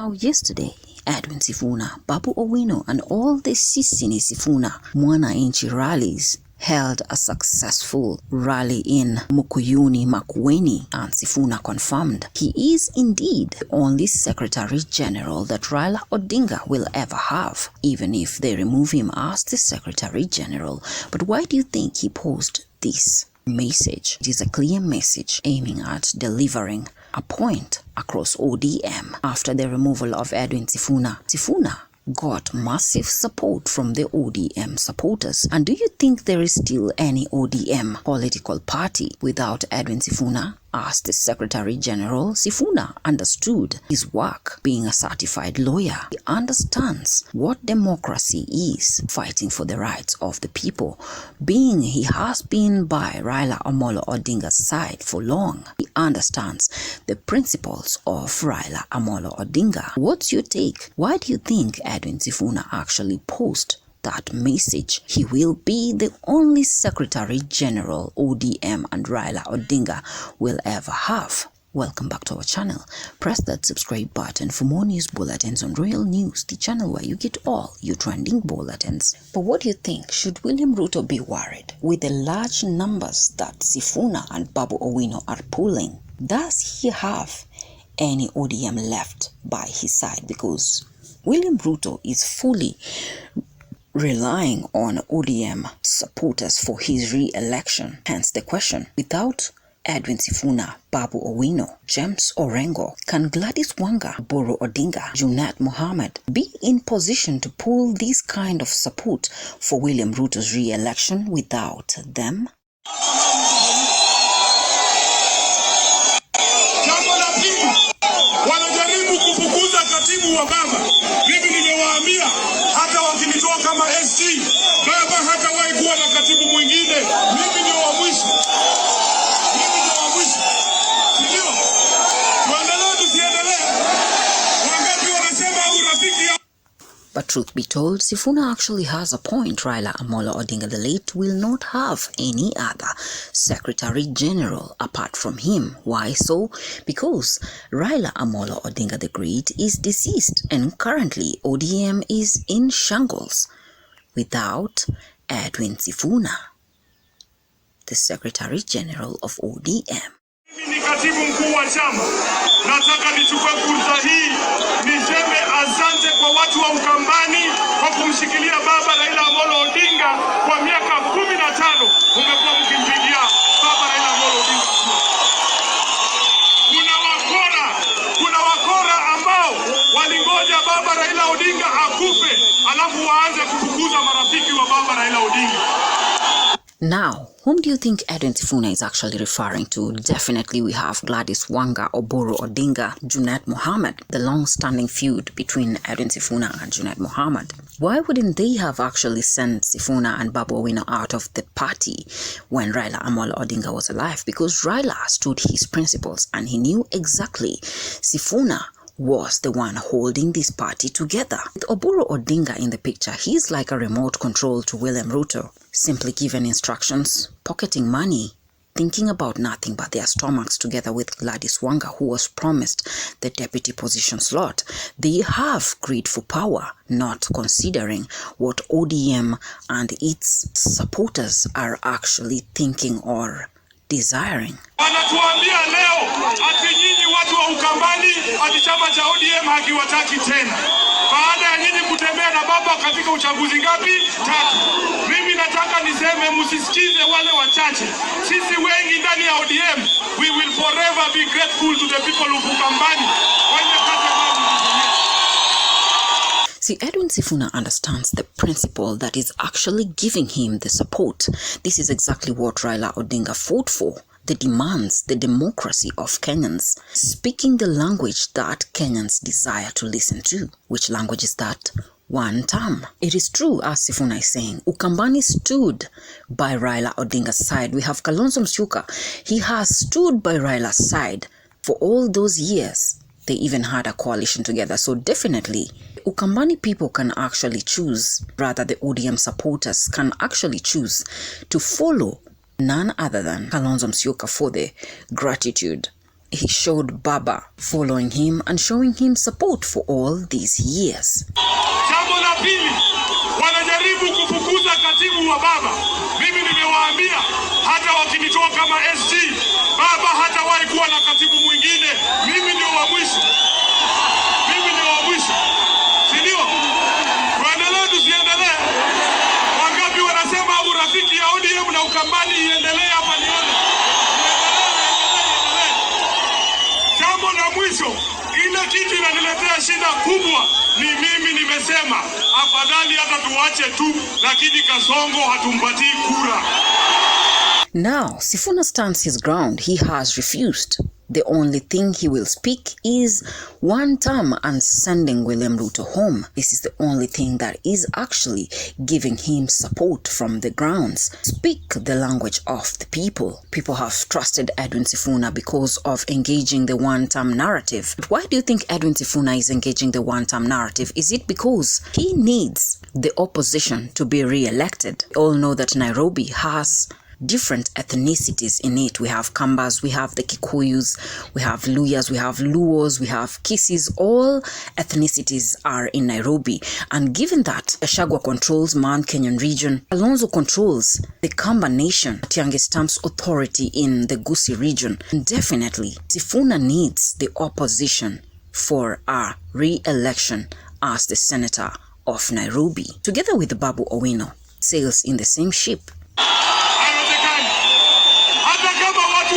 Now yesterday, Edwin Sifuna, Babu Owinos and all the Sisini Sifuna Mwananchi rallies held a successful rally in Mukuyuni, Makueni, and Sifuna confirmed he is indeed the only Secretary General that Raila Odinga will ever have, even if they remove him as the Secretary General. But why do you think he posted this message? It is a clear message aiming at delivering a point across ODM after the removal of Edwin Sifuna. Sifuna got massive support from the ODM supporters. And do you think there is still any ODM political party without Edwin Sifuna as the Secretary General? Sifuna understood his work being a certified lawyer. He understands what democracy is, fighting for the rights of the people. Being he has been by Raila Amolo Odinga's side for long, he understands the principles of Raila Amolo Odinga. What's your take? Why do you think Edwin Sifuna actually posted that message? He will be the only Secretary General ODM and Raila Odinga will ever have. Welcome back to our channel. Press that subscribe button for more news bulletins on Real News, the channel where you get all your trending bulletins. But what do you think? Should William Ruto be worried with the large numbers that Sifuna and Babu Owinos are pulling? Does he have any ODM left by his side? Because William Ruto is fully relying on ODM supporters for his re-election. Hence the question, without Edwin Sifuna, Babu Owinos, James Orengo, can Gladys Wanga, Boro Odinga, Junet Mohammed be in position to pull this kind of support for William Ruto's re-election without them? Wanajaribu kufukuza katibu wa baba. Mimi nimewaambia hata wakinitoa kama SG, baba hatawahi kuwa na katibu mwingine. Mimi ndio wa mwisho. Mimi ndio wa mwisho. Ndio. Tuendelee tusiendelee. Wangapi wanasema urafiki ya... But truth be told, Sifuna actually has a point. Raila Amolo Odinga the late will not have any other Secretary General apart from him. Why so? Because Raila Amolo Odinga the Great is deceased and currently ODM is in shambles without Edwin Sifuna, the Secretary General of ODM. Mimi ni katibu mkuu wa chama. Nataka nichukue fursa hii niseme asante kwa watu wa Ukambani kwa kumshikilia baba Raila Amolo Odinga kwa miaka 15. Umekuwa mkimpigia baba Raila Amolo Odinga. Kuna wakora ambao walingoja baba Raila Odinga akufe alafu waanze kufukuza marafiki wa baba Raila Odinga. Now, whom do you think Edwin Sifuna is actually referring to? Definitely we have Gladys Wanga, Oboro Odinga, Junet Mohammed, the long-standing feud between Edwin Sifuna and Junet Mohammed. Why wouldn't they have actually sent Sifuna and Babu Owinos out of the party when Raila Amolo Odinga was alive? Because Raila stood his principles and he knew exactly Sifuna was the one holding this party together. With Oboro Odinga in the picture, he's like a remote control to William Ruto, simply given instructions, pocketing money, thinking about nothing but their stomachs together with Gladys Wanga, who was promised the deputy position slot. They have greed for power, not considering what ODM and its supporters are actually thinking or desiring. Wanatuambia leo ati nyinyi watu wa Ukambani ati chama cha ODM hakiwataki tena. Baada ya nyinyi kutembea na baba katika uchaguzi ngapi? 3. Mimi nataka niseme msisikize wale wachache. Sisi wengi ndani ya ODM, we will forever be grateful to the people of Ukambani. See, Edwin Sifuna understands the principle that is actually giving him the support. This is exactly what Raila Odinga fought for. The demands, the democracy of Kenyans, speaking the language that Kenyans desire to listen to. Which language is that? One term. It is true, as Sifuna is saying, Ukambani stood by Raila Odinga's side. We have Kalonzo Musyoka. He has stood by Raila's side for all those years. They even had a coalition together. So definitely, Ukambani people can actually choose, rather the ODM supporters can actually choose to follow none other than Kalonzo Musyoka for the gratitude he showed Baba, following him and showing him support for all these years. Jambo la pili, wanajaribu kufukuza katibu wa Baba. Mimi nimewaambia hata wakinitoa kama SG, Baba hatawahi kuwa na katibu mwingine. Mimi ndio wa mwisho. Mimi ndio wa mwisho. Si ndio? Tuendelee tusiendelee? Wangapi wanasema urafiki ya ODM na Ukambani iendelee hapa nione? Iendelee. Jambo la mwisho, ile kitu inaniletea shida kubwa ni mimi nimesema afadhali hata tuache tu, lakini Kasongo hatumpatii kura. Now, Sifuna stands his ground. He has refused. The only thing he will speak is one term and sending William Ruto home. This is the only thing that is actually giving him support from the grounds. Speak the language of the people. People have trusted Edwin Sifuna because of engaging the one-term narrative. But why do you think Edwin Sifuna is engaging the one-term narrative? Is it because he needs the opposition to be re-elected? We all know that Nairobi has different ethnicities in it. We have Kambas, we have the Kikuyus, we have Luyas, we have Luos, we have Kisis. All ethnicities are in Nairobi. And given that Gachagua controls Man Kenyan region, Alonzo controls the Kamba Nation, Tiange Stamps authority in the Gusii region, definitely Sifuna needs the opposition for a re-election as the senator of Nairobi. Together with Babu Owinos, sails in the same ship.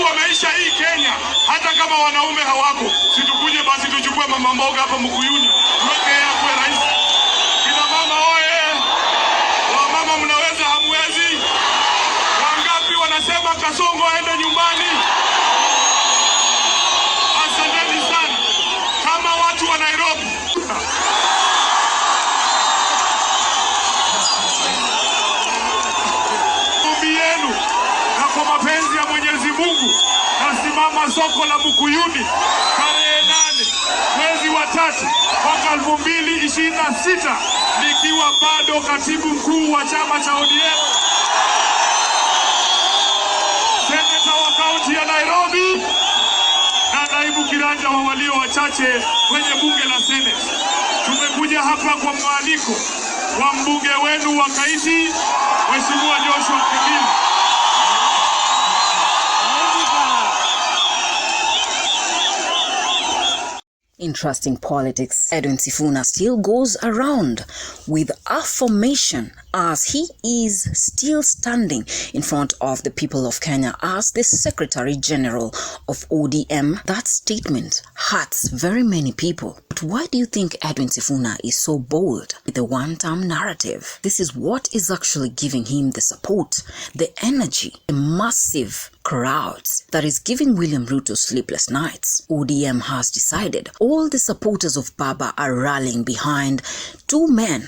Wameisha hii Kenya, hata kama wanaume hawako, situkuje basi tuchukue mama mboga hapa Mkuyuni, tuweke yeye akuwe rais. Kina mama oye, wamama mnaweza hamwezi? Wangapi wanasema Kasongo aende nyumbani? Asanteni sana. Kama watu wa Nairobi, yenu na kwa mapenzi ya Mwenyezi Mungu nasimama soko la Mkuyuni tarehe 8 mwezi wa 3 mwaka 2026 nikiwa bado katibu mkuu wa chama cha ODM, seneta wa kaunti ya Nairobi na naibu kiranja wa walio wachache kwenye bunge la Senate. Tumekuja hapa kwa mwaliko wa mbunge wenu wa Kaiti, Mheshimiwa Joshua Kibili. Interesting politics. Edwin Sifuna still goes around with affirmation as he is still standing in front of the people of Kenya as the Secretary General of ODM. That statement hurts very many people. But why do you think Edwin Sifuna is so bold with the one-term narrative? This is what is actually giving him the support, the energy, the massive crowds that is giving William Ruto sleepless nights. ODM has decided all the supporters of Baba are rallying behind two men,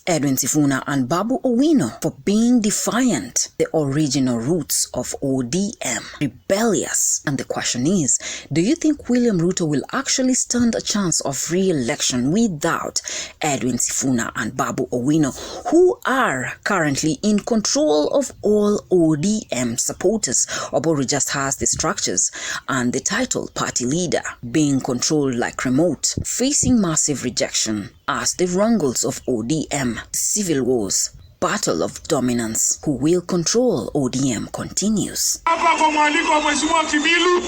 Edwin Sifuna and Babu Owinos, for being defiant, the original roots of ODM, rebellious. And the question is, do you think William Ruto will actually stand a chance of re-election without Edwin Sifuna and Babu Owinos, who are currently in control of all ODM supporters? Oburu just has the structures and the title party leader, being controlled like remote, facing massive rejection as the wrangles of ODM, civil wars, battle of dominance. Who will control ODM continues. Hapa kwa mwaliko wa Mheshimiwa Kibilu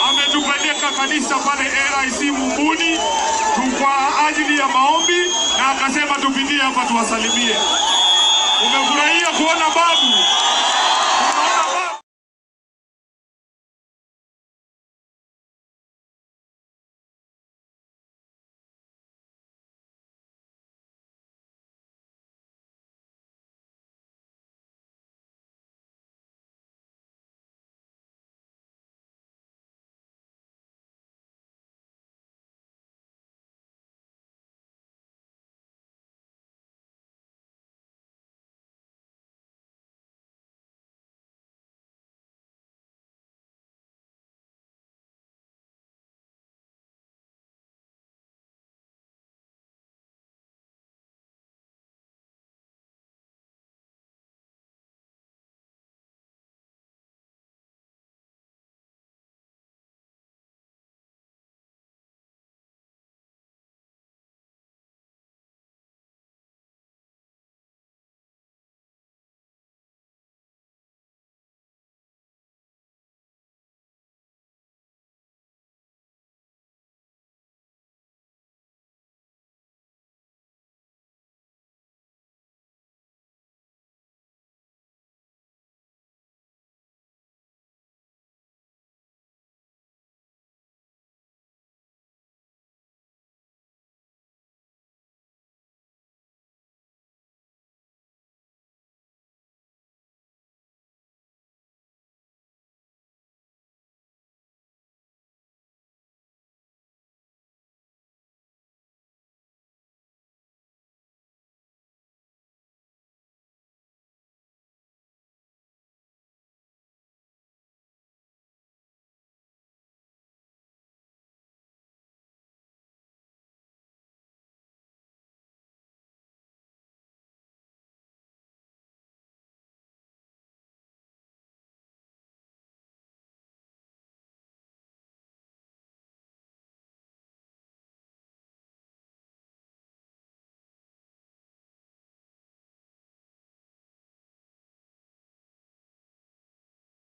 ametupeleka kanisa pale RIC Mumbuni kwa ajili ya maombi na akasema tupitie hapa tuwasalimie. Umefurahia kuona Babu?